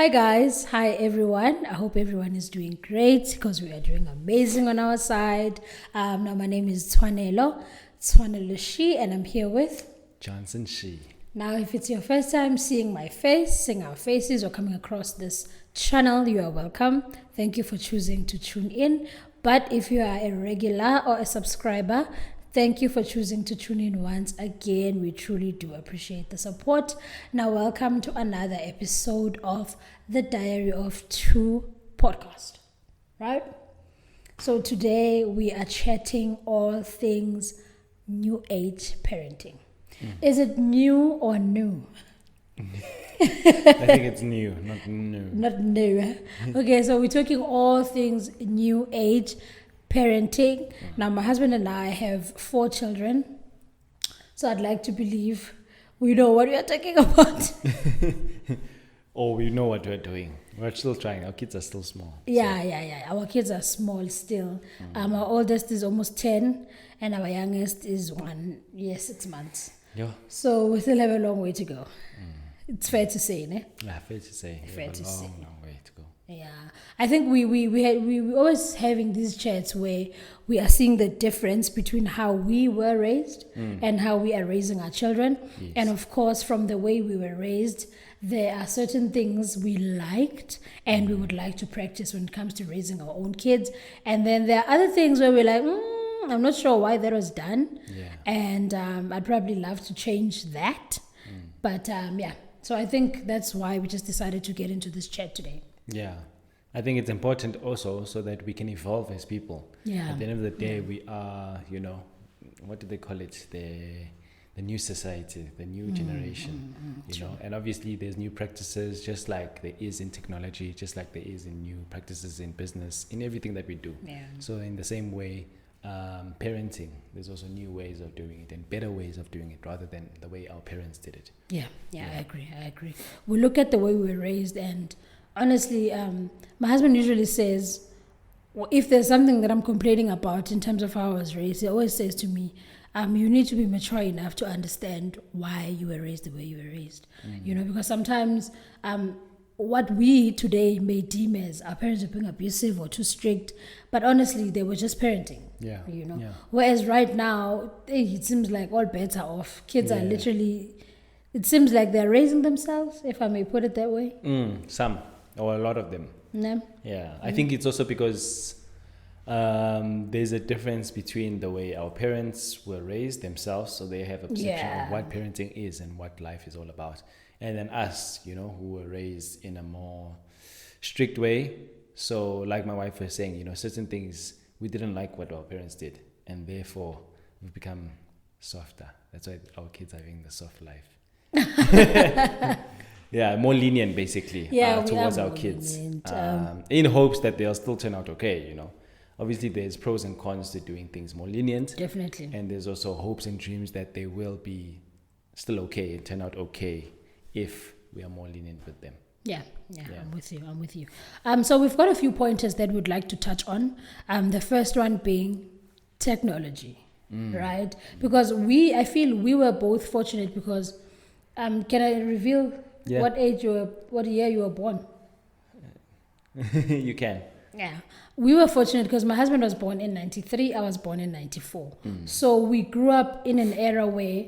Hi guys, hi everyone. I hope everyone is doing great because we are doing amazing on our side. Now my name is Tshwanelo Shi, and I'm here with Johnson Shi. Now, if it's your first time seeing my face, seeing our faces, or coming across this channel, you are welcome. Thank you for choosing to tune in. But if you are a regular or a subscriber, thank you for choosing to tune in once again. We truly do appreciate the support. Now, welcome to another episode of the Diary of Two podcast, right? So today we are chatting all things new age parenting. Is it new or new? I think it's new, not new. Not new. Okay, so we're talking all things new age parenting. Now, my husband and I have 4 children, so I'd like to believe we know what we are talking about. Or we know what we're doing. We're still trying. Our kids are still small. Yeah. Our kids are small still. Our oldest is almost 10, and our youngest is 1 year, 6 months. Yeah. So we still have a long way to go. It's fair to say, ne? Yeah, fair to say. Fair to say. Long way to go. Yeah, I think we always having these chats where we are seeing the difference between how we were raised and how we are raising our children. Yes. And of course, from the way we were raised, there are certain things we liked and we would like to practice when it comes to raising our own kids. And then there are other things where we're like, I'm not sure why that was done. Yeah. And I'd probably love to change that. But yeah, so I think that's why we just decided to get into this chat today. Yeah. I think it's important also so that we can evolve as people. Yeah. At the end of the day, we are, what do they call it? The new society, the new generation, and obviously there's new practices just like there is in technology, just like there is in new practices in business, in everything that we do. Yeah. So in the same way, parenting, there's also new ways of doing it and better ways of doing it rather than the way our parents did it. Yeah, I agree. We look at the way we were raised, and honestly, my husband usually says, if there's something that I'm complaining about in terms of how I was raised, he always says to me, you need to be mature enough to understand why you were raised the way you were raised. Because sometimes what we today may deem as our parents are being abusive or too strict, but honestly, they were just parenting. Yeah. Yeah. Whereas right now, it seems like all bets are off. Kids are literally, it seems like they're raising themselves, if I may put it that way. Some, or a lot of them. No? Yeah, I think it's also because there's a difference between the way our parents were raised themselves, so they have a perception of what parenting is and what life is all about. And then us, who were raised in a more strict way. So like my wife was saying, certain things we didn't like what our parents did, and therefore we've become softer. That's why our kids are having the soft life. Yeah, more lenient basically towards our kids. In hopes that they'll still turn out okay, Obviously there's pros and cons to doing things more lenient. Definitely. And there's also hopes and dreams that they will be still okay and turn out okay if we are more lenient with them. Yeah, I'm with you. So we've got a few pointers that we'd like to touch on. The first one being technology, right? Because I feel we were both fortunate because, can I reveal what year you were born? You can. Yeah, we were fortunate because my husband was born in 93, I was born in 94. So we grew up in an era where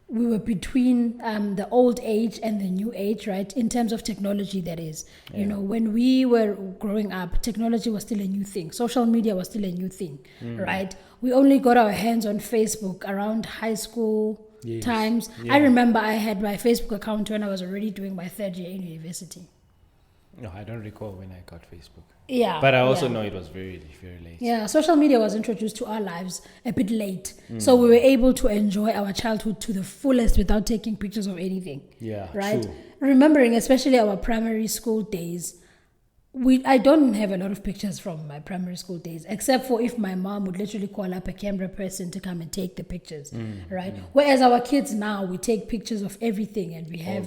we were between the old age and the new age, right? In terms of technology, that is. Yeah. When we were growing up, technology was still a new thing. Social media was still a new thing, right? We only got our hands on Facebook around high school times. Yeah. I remember I had my Facebook account when I was already doing my 3rd year in university. No, I don't recall when I got Facebook. Yeah. But I also know it was very, very late. Yeah, social media was introduced to our lives a bit late. So we were able to enjoy our childhood to the fullest without taking pictures of anything. Yeah, right? true. Remembering especially our primary school days, I don't have a lot of pictures from my primary school days, except for if my mom would literally call up a camera person to come and take the pictures, right? Whereas our kids now, we take pictures of everything and we have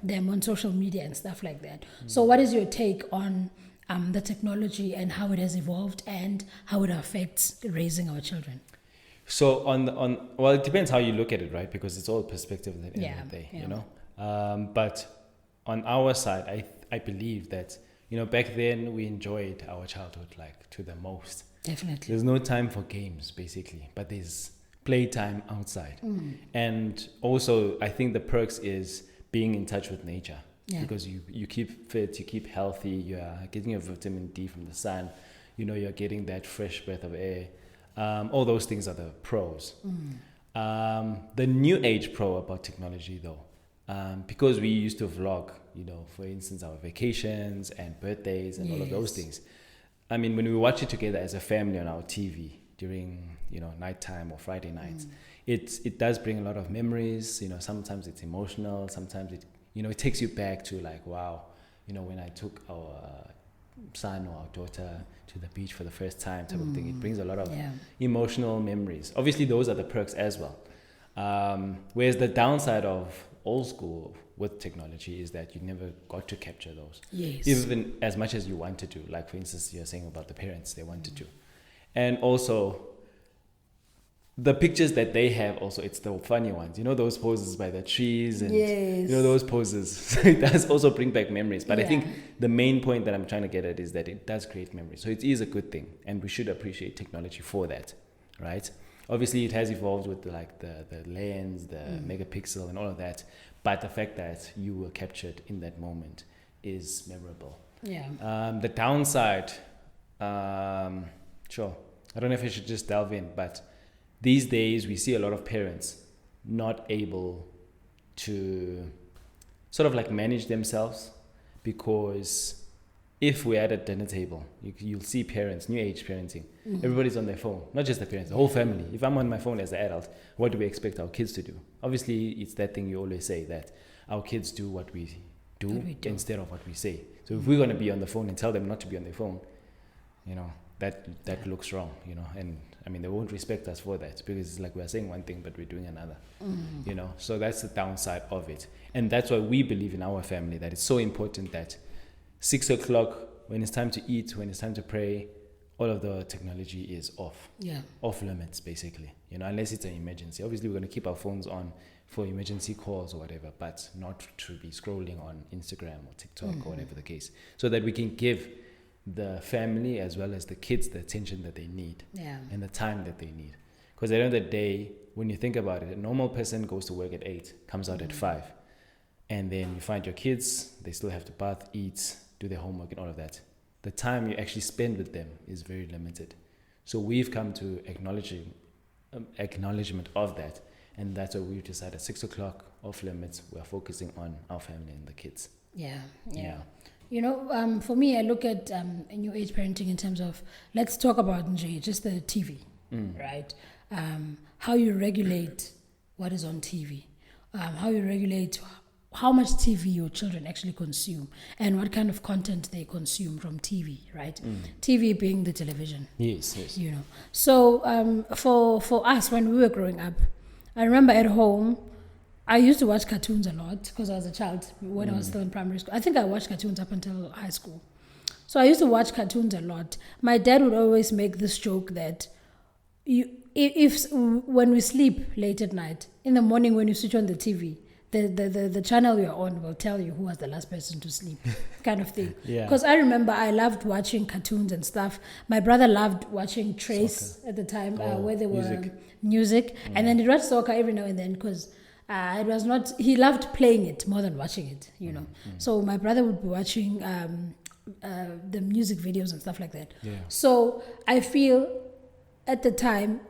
them on social media and stuff like that. So what is your take on the technology and how it has evolved and how it affects raising our children? So well, it depends how you look at it, right? Because it's all perspective at the end of the day, But on our side, I believe that, back then we enjoyed our childhood like to the most. Definitely. There's no time for games basically, but there's playtime outside. And also I think the perks is being in touch with nature. Yeah. Because you keep fit, you keep healthy, you are getting your vitamin D from the sun, you're getting that fresh breath of air. All those things are the pros. The new age pro about technology though, because we used to vlog, for instance, our vacations and birthdays and all of those things. I mean, when we watch it together as a family on our TV during, nighttime or Friday nights, it does bring a lot of memories. Sometimes it's emotional, sometimes it takes you back to like, wow, when I took our son or our daughter to the beach for the first time type of thing. It brings a lot of emotional memories. Obviously, those are the perks as well. Whereas the downside of old school with technology is that you never got to capture those. Yes. Even as much as you wanted to. Like, for instance, you're saying about the parents, they wanted to. And also, the pictures that they have also, it's the funny ones. Those poses by the trees and, those poses. So it does also bring back memories. But I think the main point that I'm trying to get at is that it does create memories. So it is a good thing. And we should appreciate technology for that, right? Obviously, it has evolved with the lens, the megapixel and all of that. But the fact that you were captured in that moment is memorable. Yeah. The downside, sure. I don't know if I should just delve in, but these days, we see a lot of parents not able to sort of like manage themselves, because if we're at a dinner table, you'll see parents, new age parenting, everybody's on their phone, not just the parents, the whole family. If I'm on my phone as an adult, what do we expect our kids to do? Obviously, it's that thing you always say, that our kids do what we do instead of what we say. So if we're going to be on the phone and tell them not to be on their phone, that looks wrong, and I mean, they won't respect us for that, because it's like we're saying one thing, but we're doing another, so that's the downside of it. And that's why we believe in our family that it's so important that 6 o'clock, when it's time to eat, when it's time to pray, all of the technology is off limits, basically, unless it's an emergency. Obviously, we're going to keep our phones on for emergency calls or whatever, but not to be scrolling on Instagram or TikTok or whatever the case, so that we can give the family as well as the kids the attention that they need and the time that they need. Because at the end of the day, when you think about it, a normal person goes to work at 8, comes out at 5, and then you find your kids, they still have to bath, eat, do their homework and all of that. The time you actually spend with them is very limited. So we've come to acknowledgement of that, and that's why we've decided 6 o'clock off limits. We're focusing on our family and the kids. Yeah. For me, I look at new age parenting in terms of, let's talk about just the TV, right? How you regulate what is on TV, how you regulate how much TV your children actually consume, and what kind of content they consume from TV, right? TV being the television. Yes. So for us, when we were growing up, I remember at home, I used to watch cartoons a lot because I was a child when I was still in primary school. I think I watched cartoons up until high school. So I used to watch cartoons a lot. My dad would always make this joke that when we sleep late at night, in the morning when you switch on the TV, the channel you're on will tell you who was the last person to sleep, kind of thing. Because I remember I loved watching cartoons and stuff. My brother loved watching Trace at the time, where there were music. And then he watched soccer every now and then, because it was not, he loved playing it more than watching it, So my brother would be watching the music videos and stuff like that. So I feel at the time,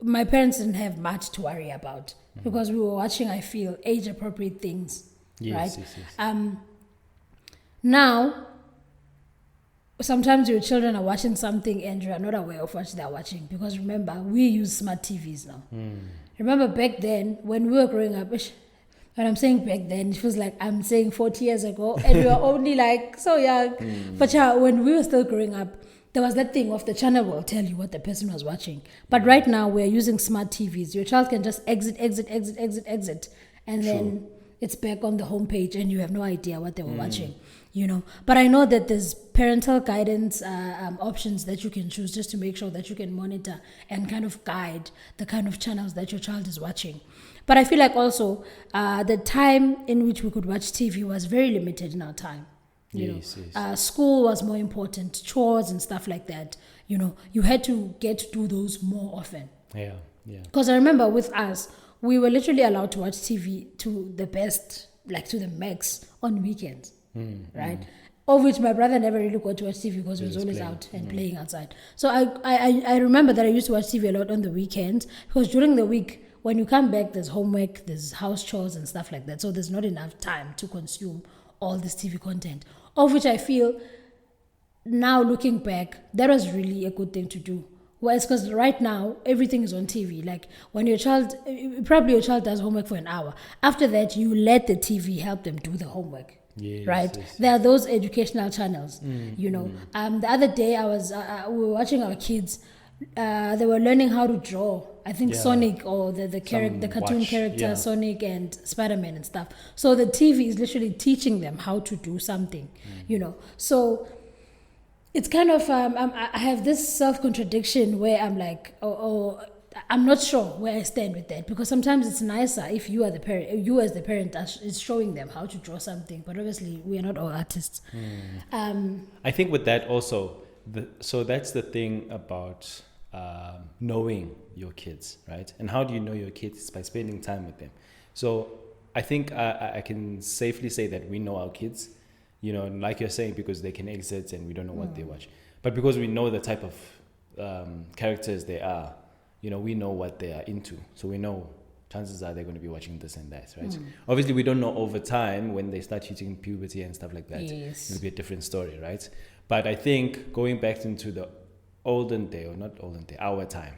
my parents didn't have much to worry about, because we were watching, I feel, age-appropriate things, right? Yes. Now, sometimes your children are watching something and you are not aware of what they're watching, because remember, we use smart TVs now. Remember back then, when we were growing up, when I'm saying back then, it feels like I'm saying 40 years ago, and we were only like so young. But when we were still growing up, there was that thing of the channel will tell you what the person was watching. But right now, we're using smart TVs. Your child can just exit, and then it's back on the homepage, and you have no idea what they were watching. But I know that there's parental guidance options that you can choose, just to make sure that you can monitor and kind of guide the kind of channels that your child is watching. But I feel like also the time in which we could watch TV was very limited in our time. Yes. School was more important, chores and stuff like that. You had to get to do those more often. Yeah. Because I remember with us, we were literally allowed to watch TV to the best, like to the max on weekends, right? Of which my brother never really got to watch TV because he was always playing. out and playing outside. So I remember that I used to watch TV a lot on the weekends because during the week, when you come back, there's homework, there's house chores and stuff like that. So there's not enough time to consume all this TV content, of which I feel now looking back, that was really a good thing to do. Whereas, because right now, everything is on TV. Like, when your child does homework for an hour. After that, you let the TV help them do the homework. Yes, right? yes. There are those educational channels, The other day, we were watching our kids. They were learning how to draw. I think Sonic or the cartoon character Sonic and Spider-Man and stuff. So the TV is literally teaching them how to do something, So it's kind of I have this self-contradiction where I'm like, I'm not sure where I stand with that, because sometimes it's nicer if you as the parent is showing them how to draw something, but obviously we are not all artists. I think with that also, so that's the thing about knowing your kids, right? And how do you know your kids? It's by spending time with them. So I think I can safely say that we know our kids, like you're saying, because they can exit and we don't know what they watch. But because we know the type of characters they are, we know what they are into. So we know chances are they're going to be watching this and that, right? Obviously, we don't know over time when they start hitting puberty and stuff like that. Yes. It'll be a different story, right? But I think going back into the our time,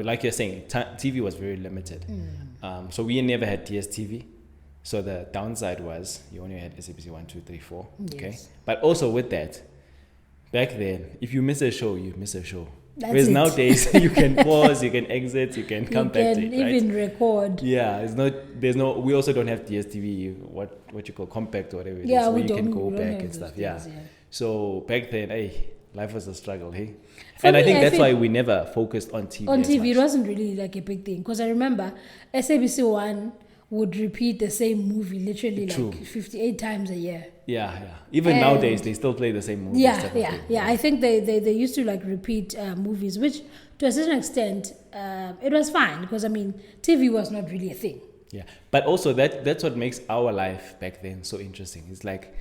like you're saying, TV was very limited. So we never had DSTV. So the downside was you only had SABC 1, 2, 3, 4. Okay. Yes. But also with that, back then, if you miss a show, you miss a show. That's Whereas it. nowadays you can pause, you can exit, you can come back to it, You can even record. Yeah, we also don't have DSTV, what you call compact or whatever it is, Yeah, where we you don't. can go we don't back have and those stuff. things, Yeah. So back then, life was a struggle, hey? For And I me, think I that's feel- why we never focused on TV. On as TV, it much. wasn't really like a big thing, because I remember SABC 1 would repeat the same movie literally True. like 58 times a year. Yeah. Even And- nowadays, they still play the same movies. Yeah, type of yeah, thing. yeah. I think they used to like repeat movies, which to a certain extent it was fine, because I mean TV was not really a thing. Yeah, but also that's what makes our life back then so interesting. It's like,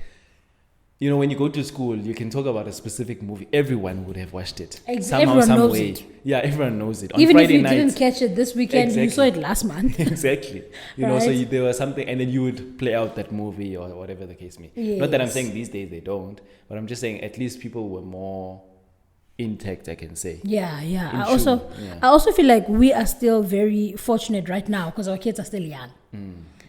when you go to school, you can talk about a specific movie. Everyone would have watched it. Everyone knows it. Yeah, everyone knows it. On Even Friday if you nights, didn't catch it this weekend, you saw it Exactly. last month. Exactly. So Right. there was something, and then you would play out that movie or whatever the case may. Not that I'm Yes. saying these days they don't, but I'm just saying at least people were more intact, I can say. Yeah. In I tune, also feel like we are still very fortunate right now because our kids are still young.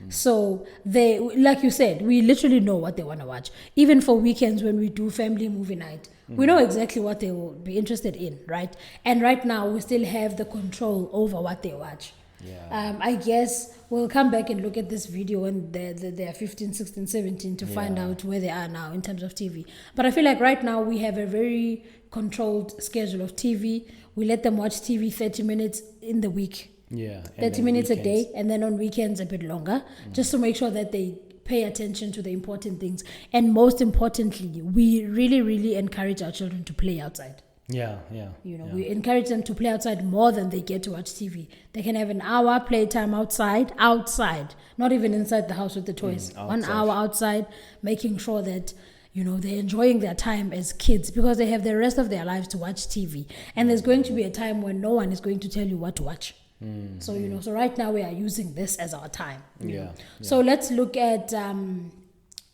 So they, like you said, we literally know what they want to watch. Even for weekends when we do family movie night, we know exactly what they will be interested in, right? And right now we still have the control over what they watch. Yeah. I guess we'll come back and look at this video when they're 15, 16, 17 to find Yeah. out where they are now in terms of TV. But I feel like right now we have a very controlled schedule of TV. We let them watch TV 30 minutes in the week. Yeah. 30 minutes a day, and then on weekends a bit longer, just to make sure that they pay attention to the important things. And most importantly, we really, really encourage our children to play outside. Yeah. We encourage them to play outside more than they get to watch TV. They can have an hour playtime outside, not even inside the house with the toys. 1 outside. hour outside, making sure that they're enjoying their time as kids, because they have the rest of their lives to watch TV. And there's going to be a time when no one is going to tell you what to watch. So so right now we are using this as our time. Yeah. So let's look at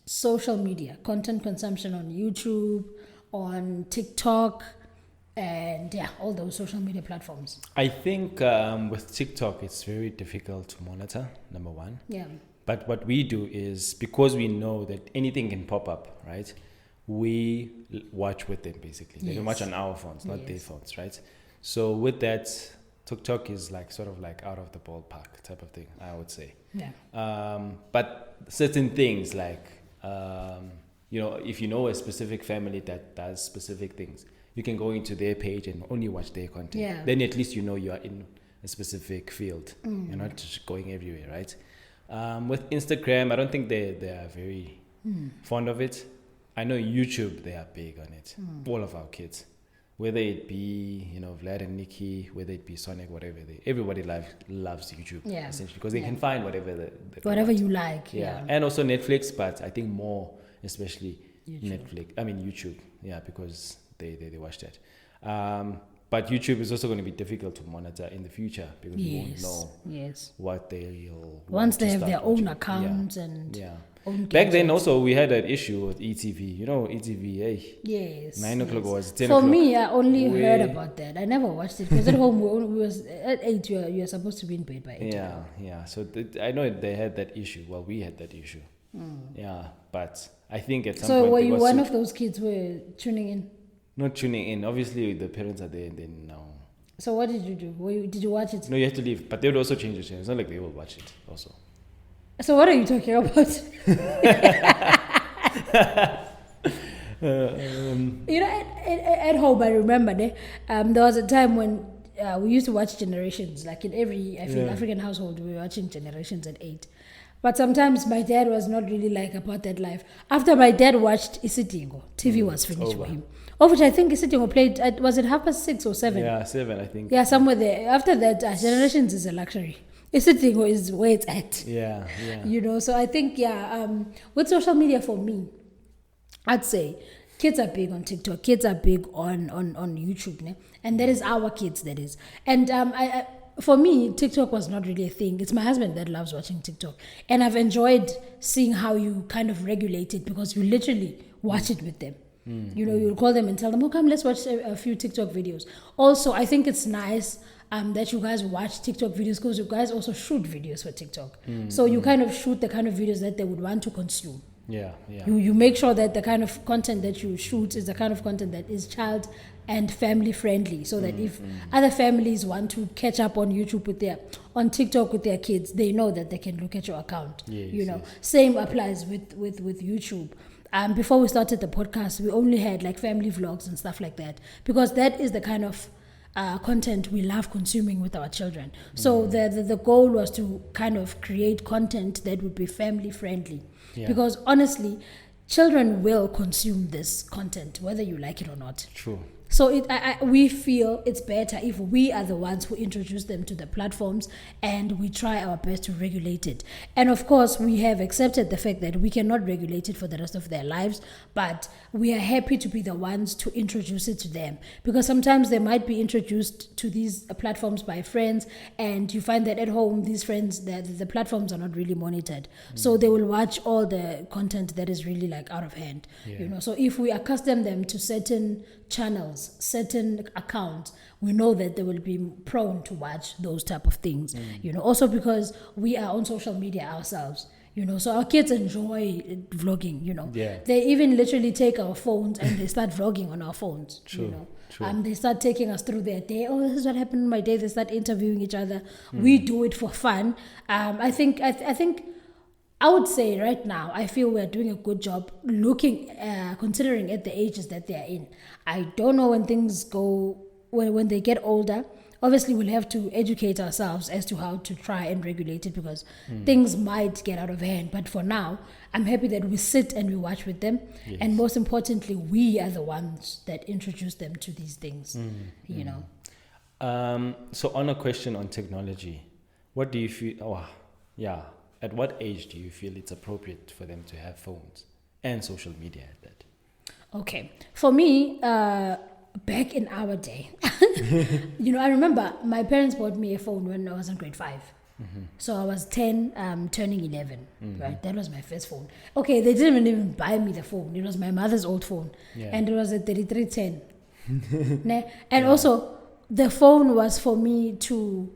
social media, content consumption on YouTube, on TikTok, and all those social media platforms. I think with TikTok, it's very difficult to monitor, number one. Yeah. But what we do is, because we know that anything can pop up, right? We watch with them, basically. They can watch on our phones, not their phones, right? So with that, TikTok is sort of out of the ballpark type of thing, I would say. Yeah. But certain things if you know a specific family that does specific things, you can go into their page and only watch their content. Yeah. Then at least you are in a specific field. You're not just going everywhere, right? With Instagram, I don't think they are very fond of it. I know YouTube, they are big on it. All of our kids. Whether it be, Vlad and Nikki, whether it be Sonic, whatever, everybody loves YouTube, essentially, because they can find whatever whatever you like. Yeah. And also Netflix, but I think more, especially YouTube, because they watch that. But YouTube is also going to be difficult to monitor in the future because you won't know what they'll once they have their own accounts and own back then also we had that issue with ETV. ETV, hey. Yes. 9 o'clock was 10 For o'clock. me, I only heard about that. I never watched it because at home we was at 8. You are supposed to be in bed by 8. Yeah. So I know they had that issue. Well, we had that issue. Yeah, but I think at some point. So were you one of those kids who were tuning in? Not tuning in. Obviously, the parents are there and then now. So what did you do? Did you watch it? No, you have to leave. But they would also change the channel. It's not like they will watch it also. So what are you talking about? At home, I remember there was a time when we used to watch Generations. Like in every African household, we were watching Generations at 8. But sometimes my dad was not really like about that life. After my dad watched Isitingo, TV was finished for him. Of which I think Isitingo played at, was it 6:30 or 7? Yeah, 7 I think. Yeah, somewhere there. After that, Generations is a luxury. Isitingo is where it's at. Yeah. So I think, with social media for me, I'd say kids are big on TikTok. Kids are big on YouTube. Ne? And that is our kids, that is. And for me, TikTok was not really a thing. It's my husband that loves watching TikTok. And I've enjoyed seeing how you kind of regulate it because you literally watch it with them. You'll call them and tell them, come, let's watch a few TikTok videos. Also, I think it's nice that you guys watch TikTok videos because you guys also shoot videos for TikTok. So you kind of shoot the kind of videos that they would want to consume. Yeah. You make sure that the kind of content that you shoot is the kind of content that is child and family friendly, so that if other families want to catch up on YouTube on TikTok with their kids, they know that they can look at your account. Same applies with YouTube. Before we started the podcast, we only had like family vlogs and stuff like that because that is the kind of content we love consuming with our children. So the goal was to kind of create content that would be family friendly. Because honestly, children will consume this content whether you like it or not. True. So we feel it's better if we are the ones who introduce them to the platforms and we try our best to regulate it. And of course, we have accepted the fact that we cannot regulate it for the rest of their lives, but we are happy to be the ones to introduce it to them. Because sometimes they might be introduced to these platforms by friends, and you find that at home, these friends, the platforms are not really monitored. So they will watch all the content that is really like out of hand. So if we accustom them to certain channels, certain accounts, we know that they will be prone to watch those type of things. Also because we are on social media ourselves. So our kids enjoy vlogging. They even literally take our phones and they start vlogging on our phones. True. They start taking us through their day. Oh, this is what happened in my day. They start interviewing each other. We do it for fun. I think I would say right now, I feel we're doing a good job considering at the ages that they're in. I don't know when things go, when they get older. Obviously, we'll have to educate ourselves as to how to try and regulate it because things might get out of hand. But for now, I'm happy that we sit and we watch with them. Yes. And most importantly, we are the ones that introduce them to these things, So on a question on technology, what do you feel, at what age do you feel it's appropriate for them to have phones and social media at that? Okay. For me, back in our day, I remember my parents bought me a phone when I was in grade 5. So I was 10, turning 11, right? That was my first phone. Okay, they didn't even buy me the phone. It was my mother's old phone. And it was a 3310. And also, the phone was for me to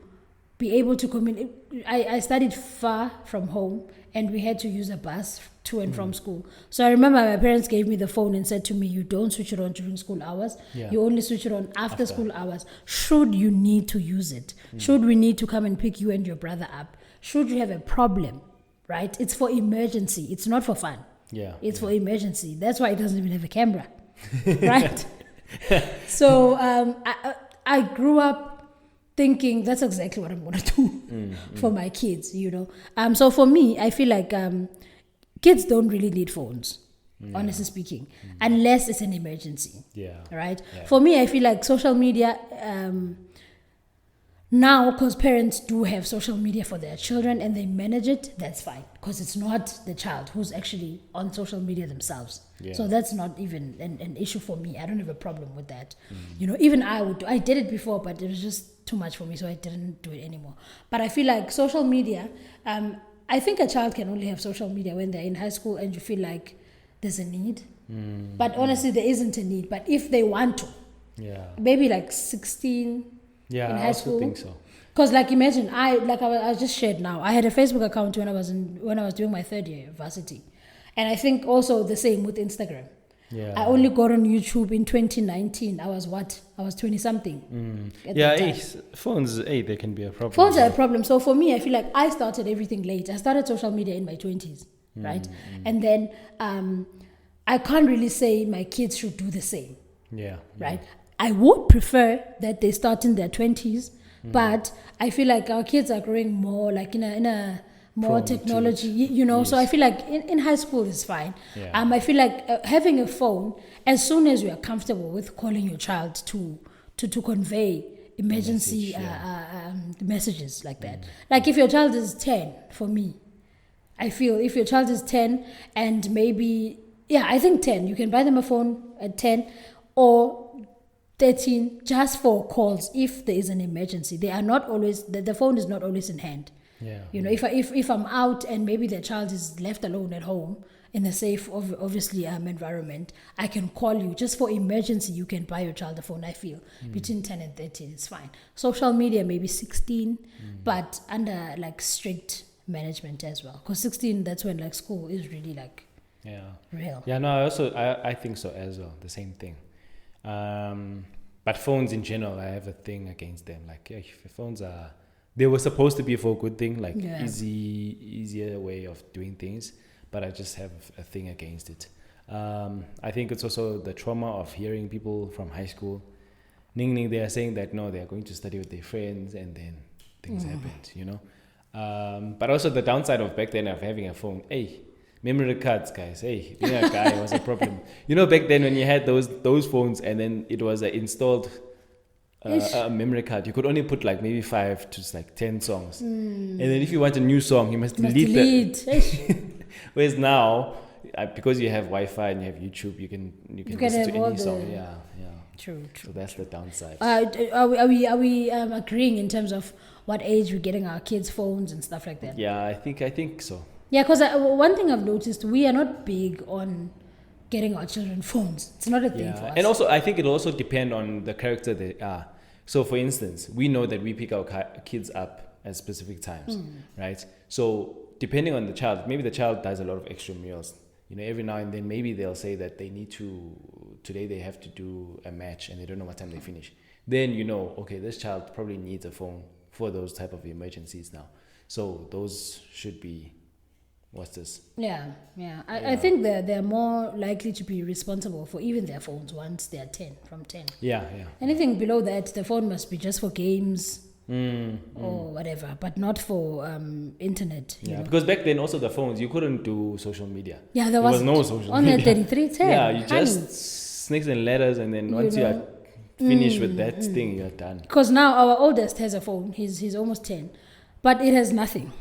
be able to communicate. I studied far from home and we had to use a bus to and from school. So I remember my parents gave me the phone and said to me, you don't switch it on during school hours. You only switch it on after school hours. Should you need to use it, should we need to come and pick you and your brother up, should you have a problem, right? It's for emergency. It's not for fun. It's for emergency. That's why it doesn't even have a camera, right? So I grew up thinking that's exactly what I'm going to do for my kids, So for me, I feel like kids don't really need phones, honestly speaking, unless it's an emergency. Yeah. Right? Yeah. For me, I feel like social media, now, because parents do have social media for their children and they manage it, that's fine. Because it's not the child who's actually on social media themselves. Yeah. So that's not even an issue for me. I don't have a problem with that. You know, even I did it before, but it was just too much for me, so I didn't do it anymore. But I feel like social media, I think a child can only have social media when they're in high school and you feel like there's a need. But honestly, there isn't a need. But if they want to, maybe like 16, yeah, in I high also school. think so. Because like imagine I just shared now, I had a Facebook account when I was doing my third year varsity, and I think also the same with Instagram. Yeah. I only got on YouTube in 2019. I was 20 something. Yeah, phones, they can be a problem. Phones are a problem. So for me, I feel like I started everything late. I started social media in my 20s, right? And then I can't really say my kids should do the same. Yeah. Right? I would prefer that they start in their 20s, but I feel like our kids are growing more like in a more Prone to technology, it. you know. Yes. So I feel like in high school is fine. Yeah. I feel like having a phone, as soon as you are comfortable with calling your child to convey emergency messages like that. Like if your child is 10, for me, I feel if your child is 10 and maybe, I think 10, you can buy them a phone at 10 or 13 just for calls if there is an emergency. They are not always, the phone is not always in hand. Yeah. You know, if I'm out and maybe the child is left alone at home in a safe, obviously environment, I can call you. Just for emergency, you can buy your child a phone, I feel. Between 10 and 13, it's fine. Social media, maybe 16, but under like strict management as well. Because 16, that's when like school is really like real. Yeah, no, I think so as well, the same thing. But phones in general, I have a thing against them. Like, phones they were supposed to be for a good thing, like easier way of doing things. But I just have a thing against it. I think it's also the trauma of hearing people from high school, they are saying that no, they are going to study with their friends, and then things happened, you know. But also the downside of back then of having a phone, memory cards, guys. Being a guy was a problem. You know, back then when you had those phones and then it was installed a memory card, you could only put like maybe 5 to like 10 songs. And then if you want a new song, you must delete. Whereas now, because you have Wi-Fi and you have YouTube, you can listen to any song. Yeah. True. So that's the downside. Are we agreeing in terms of what age we're getting our kids phones and stuff like that? Yeah, I think so. Yeah, because one thing I've noticed, we are not big on getting our children phones. It's not a thing for us. And also, I think it'll also depend on the character they are. So, for instance, we know that we pick our kids up at specific times, right? So, depending on the child, maybe the child does a lot of extra meals. You know, every now and then, maybe they'll say that today they have to do a match and they don't know what time they finish. Then, you know, okay, this child probably needs a phone for those type of emergencies now. So, those should be... What's this? Yeah. I think they're more likely to be responsible for even their phones once they're 10, from 10. Yeah. Anything below that, the phone must be just for games or whatever, but not for internet. You know? Because back then also the phones, you couldn't do social media. Yeah, there was no social on media. On the 3310. Yeah, you just snakes and ladders, and then once you are finished with that thing, you're done. Because now our oldest has a phone. He's almost 10, but it has nothing.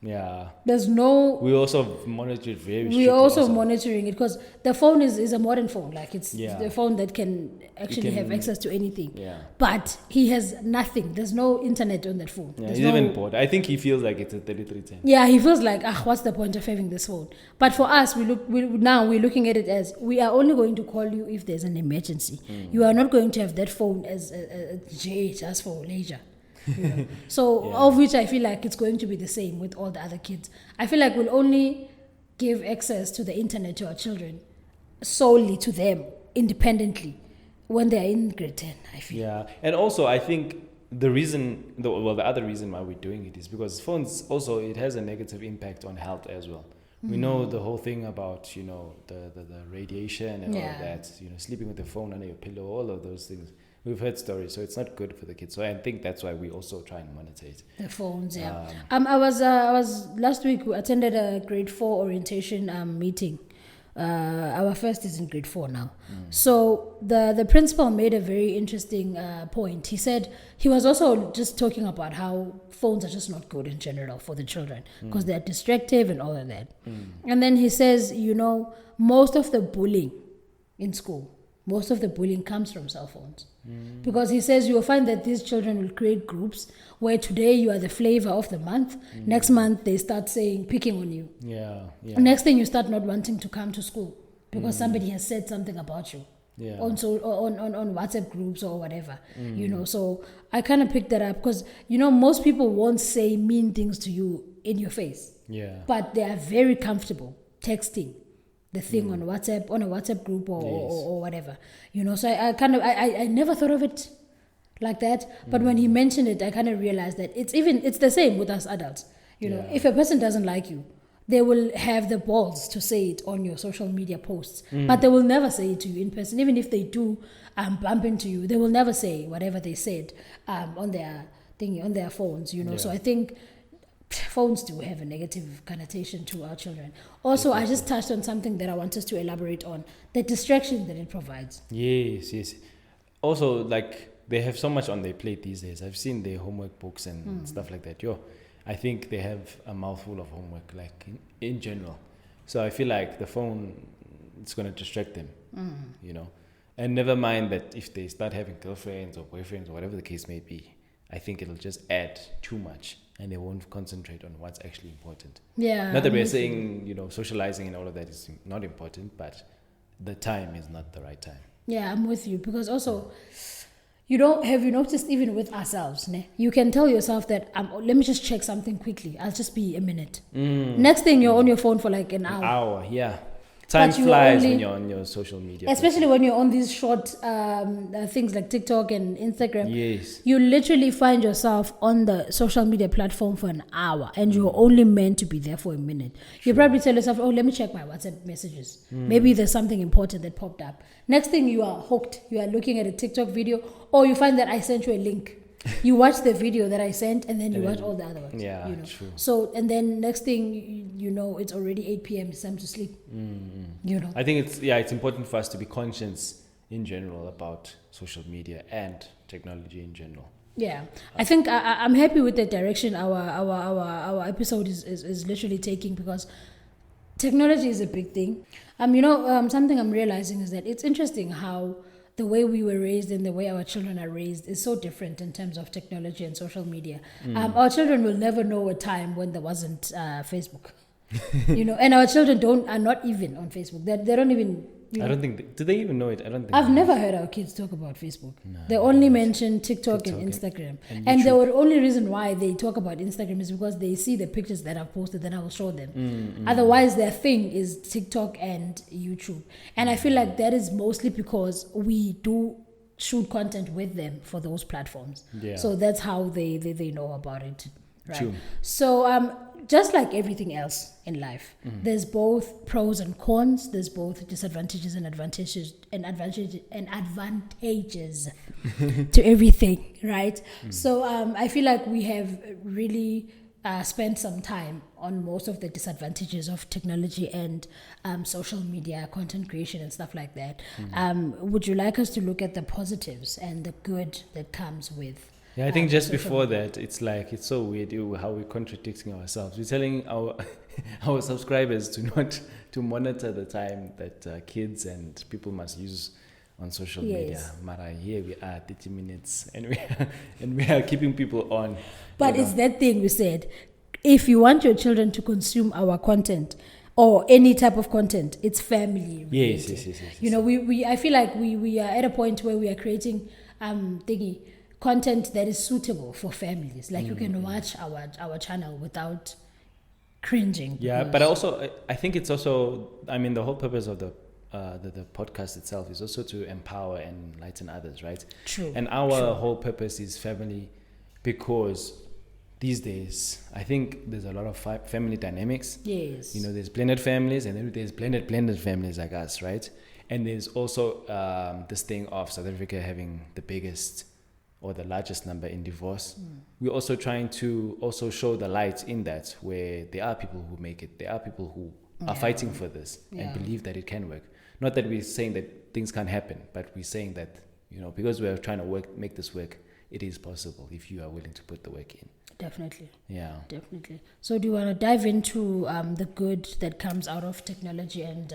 Yeah. There's no... We also monitor it very strictly. We're also monitoring it because the phone is a modern phone. Like it's the phone that can actually have access to anything. Yeah. But he has nothing. There's no internet on that phone. Yeah, he's even bored. I think he feels like it's a 3310. Yeah, he feels like, what's the point of having this phone? But for us, we're looking at it as we are only going to call you if there's an emergency. You are not going to have that phone as a just for leisure. Yeah. So of which I feel like it's going to be the same with all the other kids. I feel like we'll only give access to the internet to our children solely to them independently when they're in grade 10, I feel. Yeah, and also I think the other reason why we're doing it is because phones also, it has a negative impact on health as well. We know the whole thing about, you know, the radiation and all of that, you know, sleeping with the phone under your pillow, all of those things. we've heard stories, so it's not good for the kids. So I think that's why we also try and monitor it. The phones, yeah. I was last week. We attended a grade 4 orientation meeting. Our first is in grade 4 now. So the principal made a very interesting point. He said he was also just talking about how phones are just not good in general for the children because they're distractive and all of that. And then he says, most of the bullying in school, most of the bullying comes from cell phones. Because he says you will find that these children will create groups where today you are the flavor of the month. Next month they start picking on you. Yeah. Next thing you start not wanting to come to school because somebody has said something about you. Yeah. On WhatsApp groups or whatever. So I kind of picked that up because most people won't say mean things to you in your face. Yeah. But they are very comfortable texting the thing on WhatsApp, on a WhatsApp group or whatever, So I never thought of it like that. But when he mentioned it, I kind of realized that it's the same with us adults. If a person doesn't like you, they will have the balls to say it on your social media posts, but they will never say it to you in person. Even if they do bump into you, they will never say whatever they said on their thingy, on their phones. So I think phones do have a negative connotation to our children. Also, I just touched on something that I want us to elaborate on, the distraction that it provides. Yes. Also, they have so much on their plate these days. I've seen their homework books and stuff like that. I think they have a mouthful of homework, in general. So I feel like the phone, it's going to distract them, And never mind that if they start having girlfriends or boyfriends or whatever the case may be, I think it'll just add too much. And they won't concentrate on what's actually important. Yeah. Not that we're saying, socializing and all of that is not important, but the time is not the right time. Yeah, I'm with you. Because also, have you noticed even with ourselves, you can tell yourself that, let me just check something quickly. I'll just be a minute. Next thing, you're on your phone for like an hour. An hour, yeah. Time flies when you're on your social media. Especially when you're on these short things like TikTok and Instagram. Yes. You literally find yourself on the social media platform for an hour and you're only meant to be there for a minute. You probably tell yourself, let me check my WhatsApp messages. Maybe there's something important that popped up. Next thing, you are hooked. You are looking at a TikTok video, or you find that I sent you a link. You watch the video that I sent and then you watch all the other ones. Yeah, true. So, and then next thing, it's already 8 p.m. It's time to sleep. I think it's important for us to be conscious in general about social media and technology in general. Yeah, I think I'm happy with the direction our episode is literally taking, because technology is a big thing. Something I'm realizing is that it's interesting how the way we were raised and the way our children are raised is so different in terms of technology and social media. Our children will never know a time when there wasn't Facebook, and our children are not even on Facebook. They don't even. I don't think. Do they even know it? I don't think. I've never heard our kids talk about Facebook. No, they only mention TikTok and Instagram. And the only reason why they talk about Instagram is because they see the pictures that I've posted, then I will show them. Otherwise, their thing is TikTok and YouTube. And I feel like that is mostly because we do shoot content with them for those platforms. Yeah. So that's how they know about it. Right. True. So just like everything else in life, there's both pros and cons. There's both disadvantages and advantages to everything, right? So I feel like we have really spent some time on most of the disadvantages of technology and social media, content creation and stuff like that. Would you like us to look at the positives and the good that comes with? Yeah, I think just before that, it's so weird how we're contradicting ourselves. We're telling our subscribers to monitor the time that kids and people must use on social media. Mara, here we are, 30 minutes, and we are keeping people on. But it's that thing we said. If you want your children to consume our content or any type of content, it's family related. Yes. I feel like we are at a point where we are creating content that is suitable for families. Like you can watch our channel without cringing. Yeah, but also I think it's also, the whole purpose of the podcast itself is also to empower and enlighten others, right? True. And our whole purpose is family, because these days I think there's a lot of family dynamics. Yes. There's blended families and then there's blended families like us, right? And there's also this thing of South Africa having the biggest or the largest number in divorce. We're also trying to also show the light in that, where there are people who make it. There are people who are fighting for this and believe that it can work. Not that we're saying that things can't happen, but we're saying that, because we're trying to make this work, it is possible if you are willing to put the work in. Definitely. Yeah. Definitely. So do you want to dive into the good that comes out of technology and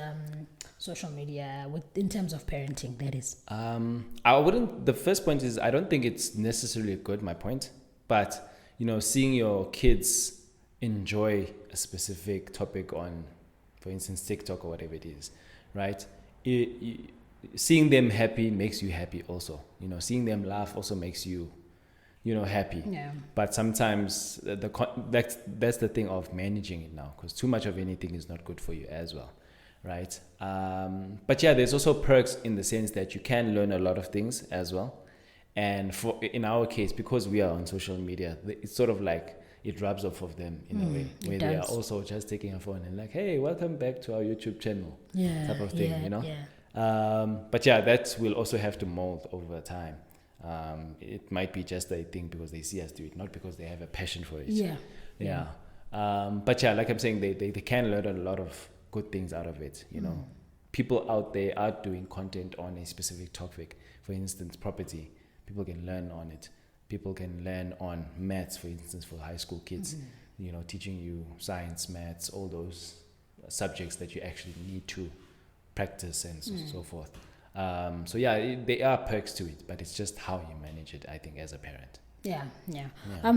social media in terms of parenting, that is? The first point is, I don't think it's necessarily good, my point, but, seeing your kids enjoy a specific topic on, for instance, TikTok or whatever it is, right? Seeing them happy makes you happy also. Seeing them laugh also makes you, happy. Yeah. But sometimes that's the thing of managing it now, because too much of anything is not good for you as well, right? But yeah, there's also perks in the sense that you can learn a lot of things as well. And in our case, because we are on social media, it's sort of like it rubs off of them in a way, where they are also just taking a phone and like, hey, welcome back to our YouTube channel, type of thing, But yeah, that will also have to mold over time. It might be just a thing because they see us do it, not because they have a passion for it. But yeah, like I'm saying, they can learn a lot of good things out of it. People out there are doing content on a specific topic. For instance, property. People can learn on it. People can learn on maths, for instance, for high school kids. Teaching you science, maths, all those subjects that you actually need to practice and so forth. So yeah, there are perks to it, but it's just how you manage it, I think, as a parent. Yeah.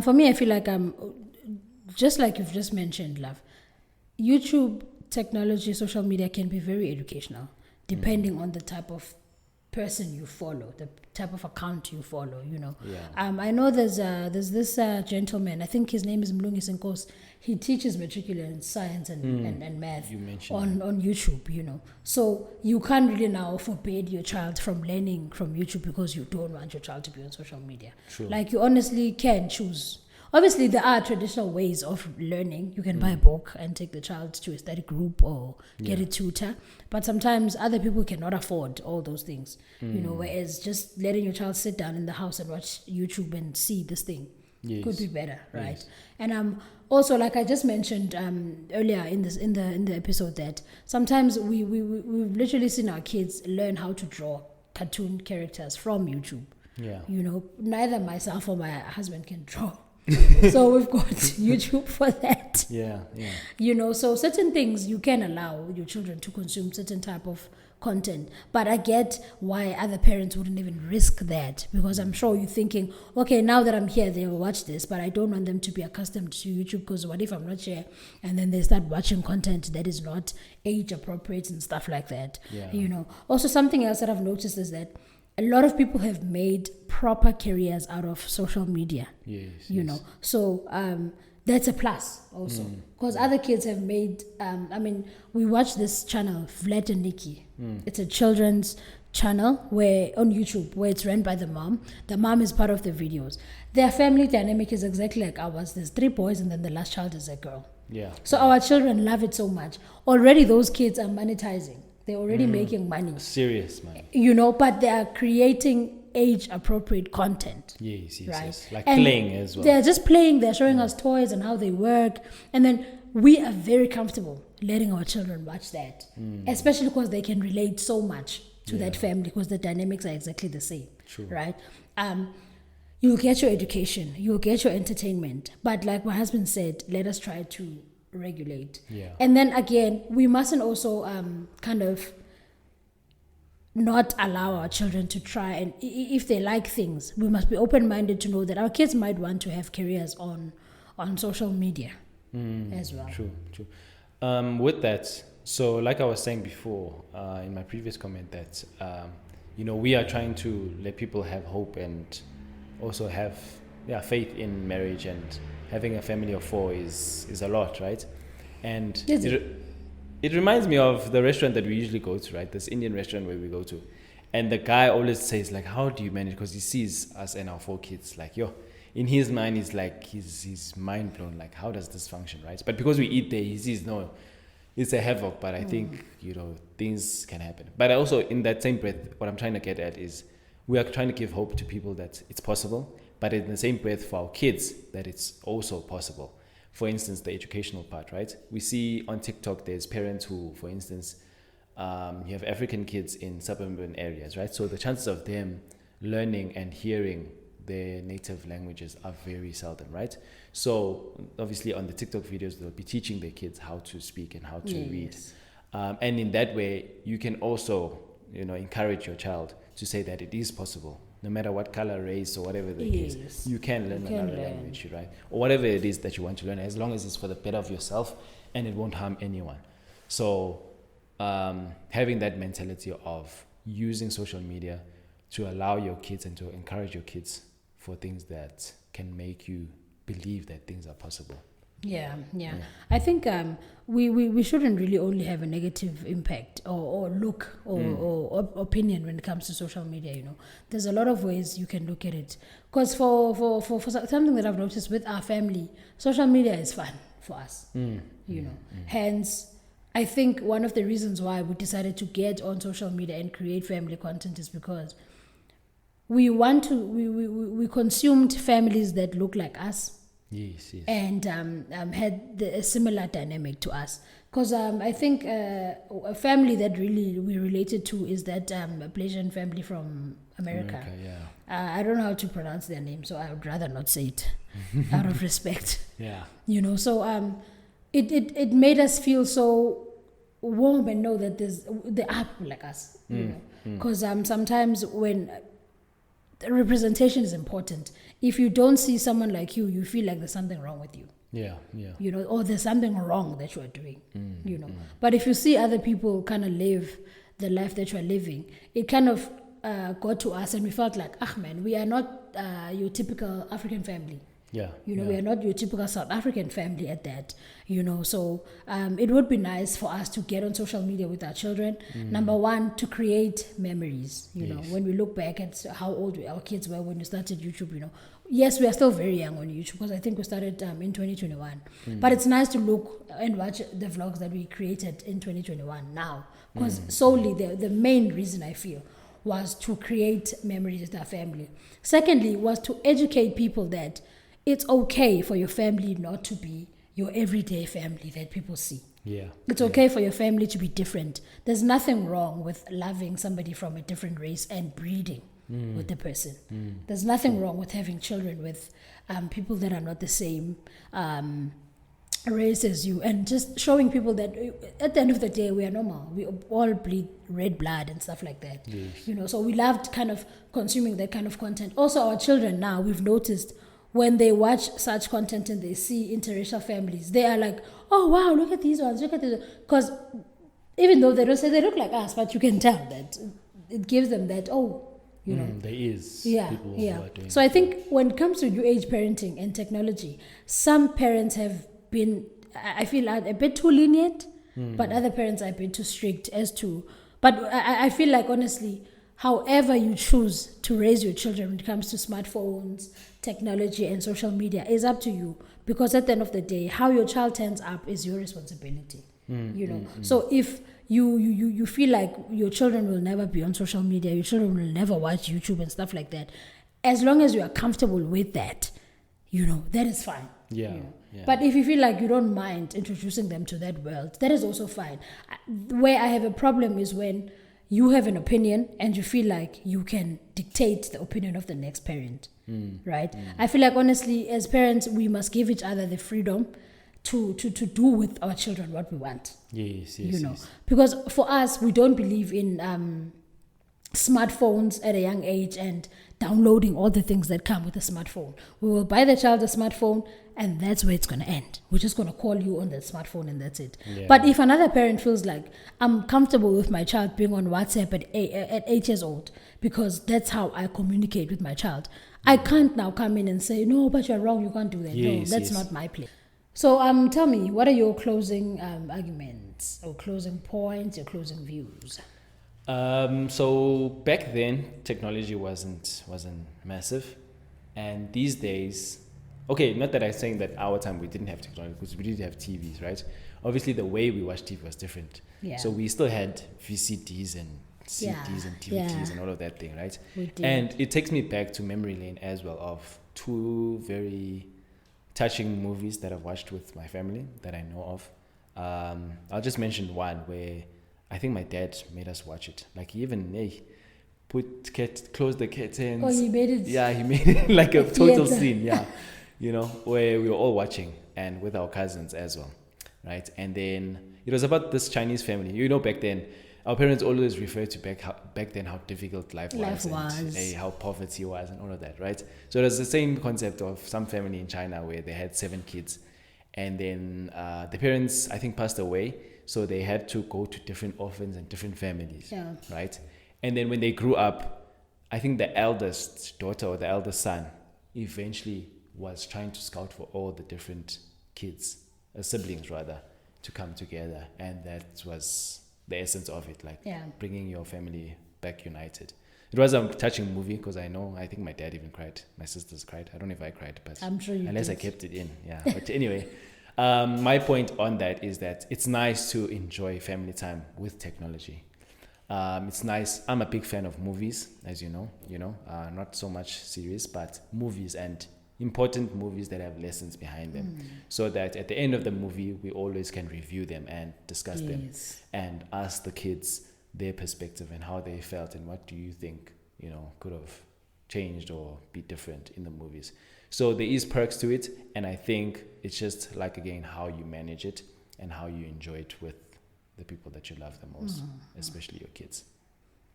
For me, I feel like just like you've just mentioned, love, YouTube, technology, social media can be very educational, depending on the type of person you follow, the type of account you follow. I know there's this gentleman, I think his name is Mlungis Nkos. He teaches matriculant science and math on YouTube. So you can't really now forbid your child from learning from YouTube because you don't want your child to be on social media. True. Like, you honestly can choose. Obviously, there are traditional ways of learning. You can buy a book and take the child to a study group or get a tutor. But sometimes other people cannot afford all those things, whereas just letting your child sit down in the house and watch YouTube and see this thing could be better, right? Yes. And also, like I just mentioned earlier in the episode, that sometimes we've literally seen our kids learn how to draw cartoon characters from YouTube. Yeah. Neither myself or my husband can draw. So we've got YouTube for that. So certain things you can allow your children to consume certain type of content, but I get why other parents wouldn't even risk that, because I'm sure you're thinking, okay, now that I'm here, they'll watch this, but I don't want them to be accustomed to YouTube, because what if I'm not here and then they start watching content that is not age appropriate and stuff like that. Also, something else that I've noticed is that a lot of people have made proper careers out of social media. So that's a plus also, because other kids have made we watch this channel, Vlad and Nikki. It's a children's channel on YouTube, where it's run by the mom. The mom is part of the videos. Their family dynamic is exactly like ours. There's 3 boys and then the last child is a girl. So our children love it so much. Already those kids are monetizing. They're already making money. Serious money. But they are creating age-appropriate content. Yes. Right? Like and playing as well. They're just playing. They're showing us toys and how they work. And then we are very comfortable letting our children watch that. Especially because they can relate so much to that family, because the dynamics are exactly the same. True. Right? You'll get your education. You'll get your entertainment. But like my husband said, let us try to regulate. And then again, we mustn't also kind of not allow our children to try, and if they like things, we must be open-minded to know that our kids might want to have careers on social media as well. True. With that, so like I was saying before in my previous comment, that we are trying to let people have hope and also have faith in marriage, and having a family of 4 is a lot, right? And it reminds me of the restaurant that we usually go to, right? This Indian restaurant where we go to. And the guy always says, like, how do you manage? Because he sees us and our 4 kids, like, in his mind, he's like, he's mind blown, like, how does this function, right? But because we eat there, he sees, no, it's a havoc, but I think, things can happen. But also, in that same breath, what I'm trying to get at is we are trying to give hope to people that it's possible, but in the same breath for our kids that it's also possible. For instance, the educational part, right? We see on TikTok, there's parents who, for instance, you have African kids in suburban areas, right? So the chances of them learning and hearing their native languages are very seldom, right? So obviously on the TikTok videos, they'll be teaching their kids how to speak and how to read. And in that way, you can also, encourage your child to say that it is possible. No matter what color, race, or whatever the case, you can learn another language, right? Or whatever it is that you want to learn, as long as it's for the better of yourself and it won't harm anyone. So having that mentality of using social media to allow your kids and to encourage your kids for things that can make you believe that things are possible. Yeah. I think we shouldn't really only have a negative impact or look or opinion when it comes to social media. There's a lot of ways you can look at it. Because for something that I've noticed with our family, social media is fun for us. Hence, I think one of the reasons why we decided to get on social media and create family content is because we we consumed families that look like us. Yes. And had a similar dynamic to us. Because I think a family that really we related to is that Malaysian family from America. I don't know how to pronounce their name, so I would rather not say it out of respect. Yeah. So it made us feel so warm and know that there are people like us. Because sometimes when representation is important. If you don't see someone like you feel like there's something wrong with you. Yeah. Or there's something wrong that you are doing. But if you see other people kind of live the life that you are living, it kind of got to us and we felt like, man, we are not your typical African family. We are not your typical South African family at that, so it would be nice for us to get on social media with our children. Number one, to create memories, when we look back at how old our kids were when we started YouTube, yes, we are still very young on YouTube because I think we started in 2021, but it's nice to look and watch the vlogs that we created in 2021 now, because solely the main reason I feel was to create memories with our family. Secondly, was to educate people that it's okay for your family not to be your everyday family that people see. It's okay for your family to be different. There's nothing wrong with loving somebody from a different race and breeding with the person. There's nothing wrong with having children with people that are not the same race as you, and just showing people that at the end of the day we are normal. We all bleed red blood and stuff like that. So we loved kind of consuming that kind of content. Also, our children now, we've noticed, when they watch such content and they see interracial families, they are like, oh, wow, look at these ones, look at these. Because even though they don't say they look like us, but you can tell that it gives them that, there is people who are doing so I think when it comes to new age parenting and technology, some parents have been, I feel, a bit too lenient, but other parents are a bit too strict but I feel like, honestly, however you choose to raise your children when it comes to smartphones, technology, and social media is up to you. Because at the end of the day, how your child turns up is your responsibility. So if you feel like your children will never be on social media, your children will never watch YouTube and stuff like that, as long as you are comfortable with that, that is fine. But if you feel like you don't mind introducing them to that world, that is also fine. Where I have a problem is when you have an opinion and you feel like you can dictate the opinion of the next parent, right? I feel like, honestly, as parents, we must give each other the freedom to do with our children what we want. Yes. Because for us, we don't believe in smartphones at a young age and downloading all the things that come with a smartphone. We will buy the child a smartphone and that's where it's going to end. We're just going to call you on that smartphone and that's it. But if another parent feels like, I'm comfortable with my child being on WhatsApp at 8 years old because that's how I communicate with my child, I can't now come in and say, no, but you're wrong, you can't do that. No, that's not my place. So tell me, what are your closing arguments or closing points, your closing views? So back then, technology wasn't massive, and these days, okay, not that I'm saying that our time we didn't have technology, because we did have TVs, right? Obviously, the way we watched TV was different. Yeah. So we still had VCDs and CDs Yeah, and DVDs yeah. and all of that thing, right? We did. And it takes me back to memory lane as well of two very touching movies that I've watched with my family that I know of. I'll just mention one where I think my dad made us watch it. Like he even closed the curtains. Oh, he made it. Yeah, he made it like a total theater. scene. Yeah, you know, where we were all watching and with our cousins as well, right? And then it was about this Chinese family. You know, back then, our parents always referred to back then how difficult life was. And how poverty was and all of that, right? So it was the same concept of some family in China where they had 7 kids, and then the parents, I think, passed away, so they had to go to different orphans and different families, Yeah. right? And then when they grew up, I think the eldest daughter or the eldest son eventually was trying to scout for all the different kids, siblings rather, to come together, and that was the essence of it, like bringing your family back united. It was a touching movie because I think my dad even cried. My sisters cried. I don't know if I cried, but I'm sure you unless did. I kept it in. Yeah. But anyway, my point on that is that it's nice to enjoy family time with technology. It's nice. I'm a big fan of movies, as you know, not so much series, but movies, and important movies that have lessons behind them, so that at the end of the movie, we always can review them and discuss them and ask the kids their perspective and how they felt and what do you think, could have changed or be different in the movies. So there is perks to it, and I think it's just like, again, how you manage it and how you enjoy it with the people that you love the most, especially your kids.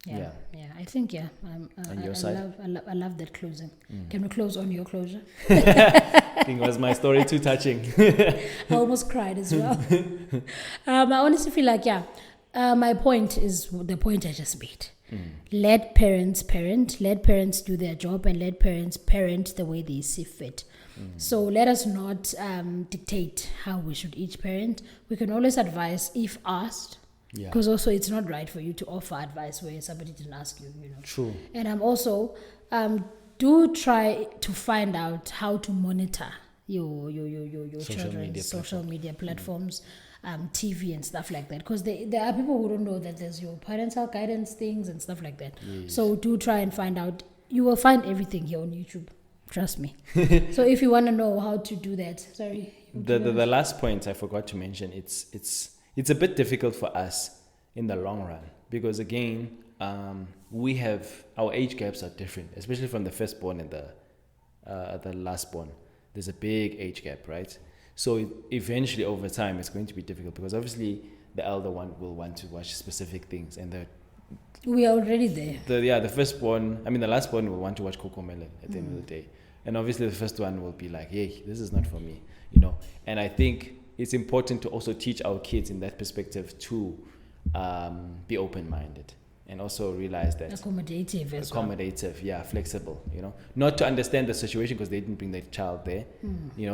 Yeah. I think On your side? I love that closing. Can we close on your closure? I think it was my story too touching. I almost cried as well. I honestly feel like my point is the point I just made. Let parents parent, let parents do their job, and let parents parent the way they see fit. So let us not dictate how we should each parent. We can always advise if asked. Because also it's not right for you to offer advice where somebody didn't ask you, True. And I'm also do try to find out how to monitor your children's social media platforms, TV and stuff like that. Because there are people who don't know that there's your parental guidance things and stuff like that. Yes. So do try and find out. You will find everything here on YouTube. Trust me. So if you want to know how to do that, sorry. The last point I forgot to mention, it's a bit difficult for us in the long run because, again, we have our age gaps are different, especially from the firstborn and the lastborn. There's a big age gap, right? So eventually, over time, it's going to be difficult because obviously the elder one will want to watch specific things, and we are already there. The lastborn will want to watch Coco Melon at the end of the day, and obviously the first one will be like, "Hey, this is not for me," And I think it's important to also teach our kids in that perspective to be open-minded and also realize that accommodative, flexible, not to understand the situation because they didn't bring their child there,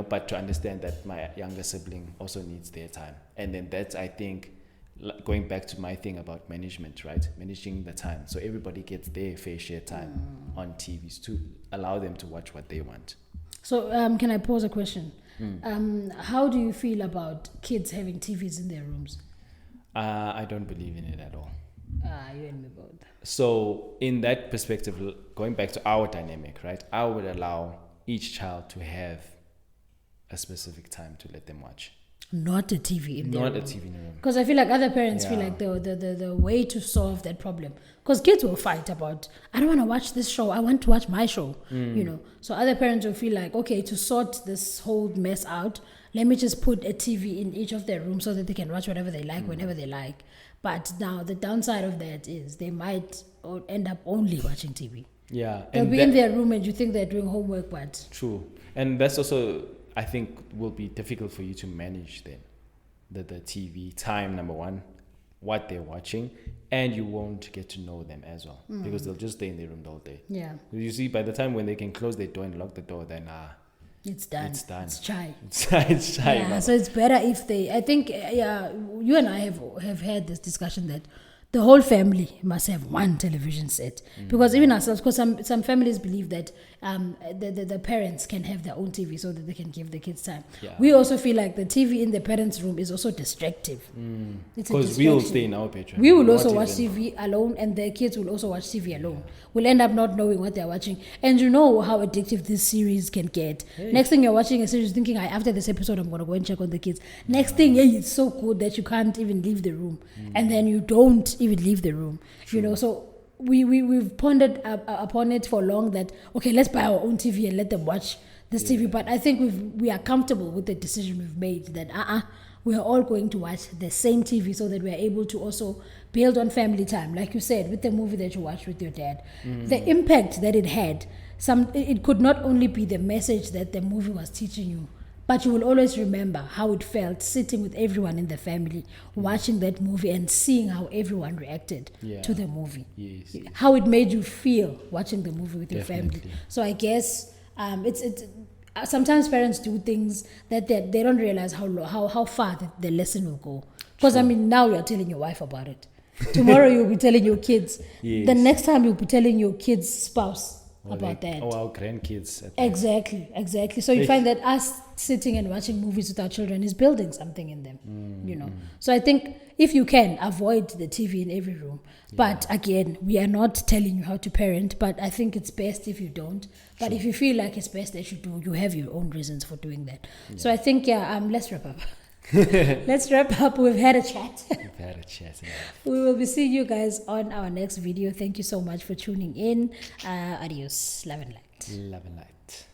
but to understand that my younger sibling also needs their time. And then that's, I think, going back to my thing about management, right? Managing the time so everybody gets their fair share time on TVs to allow them to watch what they want. So can I pose a question? How do you feel about kids having TVs in their rooms? I don't believe in it at all. You and me both. So in that perspective, going back to our dynamic, right? I would allow each child to have a specific time to let them watch. Not a TV in their room. Not a TV in the room. Because I feel like other parents feel like the way to solve that problem. Because kids will fight about, I don't want to watch this show. I want to watch my show. So other parents will feel like, okay, to sort this whole mess out, let me just put a TV in each of their rooms so that they can watch whatever they like, whenever they like. But now the downside of that is they might end up only watching TV. Yeah. They'll be in their room and you think they're doing homework, but... True. And that's also, I think, will be difficult for you to manage then. The TV time, number one, what they're watching, and you won't get to know them as well because they'll just stay in their room the whole day. Yeah. You see, by the time when they can close their door and lock the door, then it's done. It's done. It's chai. It's chai. Yeah, so it's better if they... I think, you and I have had this discussion that the whole family must have one television set. Because even ourselves, because some families believe that the parents can have their own TV so that they can give the kids time. Yeah. We also feel like the TV in the parents' room is also distractive. Because we'll stay in our bedroom. We will also watch TV alone, and the kids will also watch TV alone. We'll end up not knowing what they're watching. And you know how addictive this series can get. Next thing you're watching a series thinking, after this episode, I'm going to go and check on the kids. Next thing, it's so good that you can't even leave the room. And then you don't even leave the room. True. You know, so we've pondered upon it for long that, okay, let's buy our own TV and let them watch this TV. But I think we are comfortable with the decision we've made that we are all going to watch the same TV so that we are able to also build on family time. Like you said, with the movie that you watched with your dad, the impact that it had, it could not only be the message that the movie was teaching you, but you will always remember how it felt sitting with everyone in the family, watching that movie and seeing how everyone reacted to the movie. Yes. How it made you feel watching the movie with your family. So I guess it's sometimes parents do things that they don't realize how far the lesson will go. Because now you're telling your wife about it. Tomorrow you'll be telling your kids. Yes. The next time you'll be telling your kids' spouse about that. Or our grandkids. Exactly. So you find that us sitting and watching movies with our children is building something in them, you know. So I think if you can, avoid the TV in every room. But again, we are not telling you how to parent, but I think it's best if you don't. But if you feel like it's best that you do, you have your own reasons for doing that. So I think, let's wrap up. Let's wrap up. We've had a chat. We will be seeing you guys on our next video. Thank you so much for tuning in. Adios. Love and light. Love and light.